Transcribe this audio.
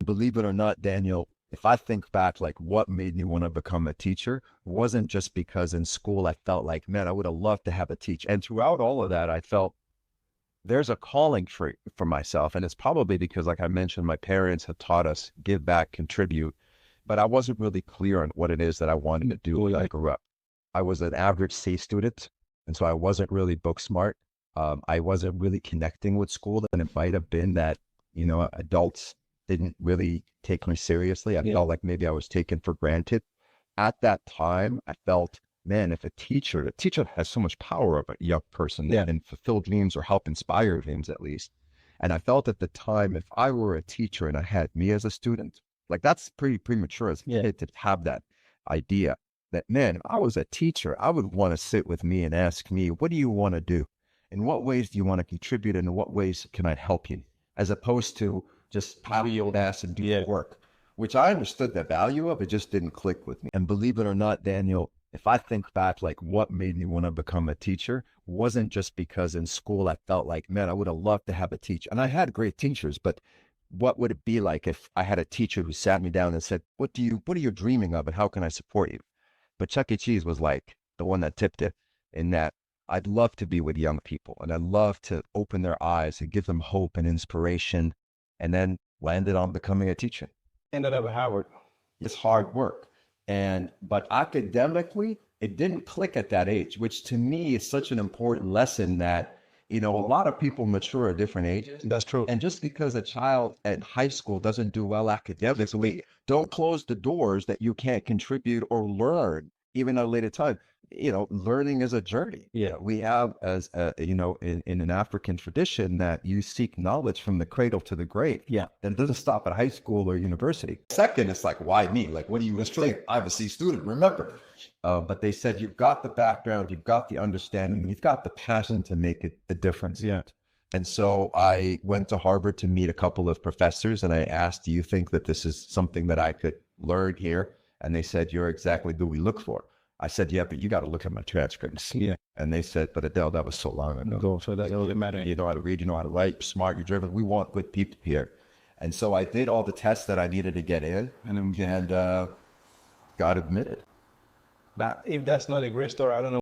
Believe it or not, Daniel, if I think back, like what made me want to become a teacher wasn't just because in school I felt like, man, I would have loved to have a teacher. And throughout all of that, I felt there's a calling for myself. And it's probably because, like I mentioned, my parents had taught us give back, contribute, but I wasn't really clear on what it is that I wanted to do when I grew up. I was an average C student, and so I wasn't really book smart. I wasn't really connecting with school, and it might have been that, adults didn't really take me seriously. I felt like maybe I was taken for granted. At that time, I felt, man, if a teacher has so much power over a young person and fulfill dreams or help inspire dreams at least. And I felt at the time, if I were a teacher and I had me as a student, like that's pretty premature as a kid to have that idea that, man, if I was a teacher, I would want to sit with me and ask me, what do you want to do? In what ways do you want to contribute? And in what ways can I help you? As opposed to just pile your ass and do your work, which I understood the value of, it just didn't click with me. And believe it or not, Daniel, if I think back, like what made me want to become a teacher wasn't just because in school I felt like, man, I would have loved to have a teacher. And I had great teachers, but what would it be like if I had a teacher who sat me down and said, what are you dreaming of and how can I support you? But Chuck E. Cheese was like the one that tipped it, in that I'd love to be with young people and I'd love to open their eyes and give them hope and inspiration, and then landed on becoming a teacher. Ended up at Howard. It's hard work. But academically, it didn't click at that age, which to me is such an important lesson that, a lot of people mature at different ages. That's true. And just because a child at high school doesn't do well academically, don't close the doors that you can't contribute or learn even at a later time. Learning is a journey. Yeah. We have, as in an African tradition, that you seek knowledge from the cradle to the grave. Yeah. That it doesn't stop at high school or university. Second, it's like, why me? Like, what do you think? I'm a C student, remember. But they said, you've got the background, you've got the understanding, you've got the passion to make it the difference. Yeah. And so I went to Harvard to meet a couple of professors, and I asked, do you think that this is something that I could learn here? And they said, you're exactly who we look for. I said, yeah, but you got to look at my transcripts. Yeah. And they said, but Adel, that was so long ago. So that doesn't matter. You know how to read, you know how to write, you're smart, you're driven. We want good people here. And so I did all the tests that I needed to get in and got admitted. But if that's not a great story, I don't know.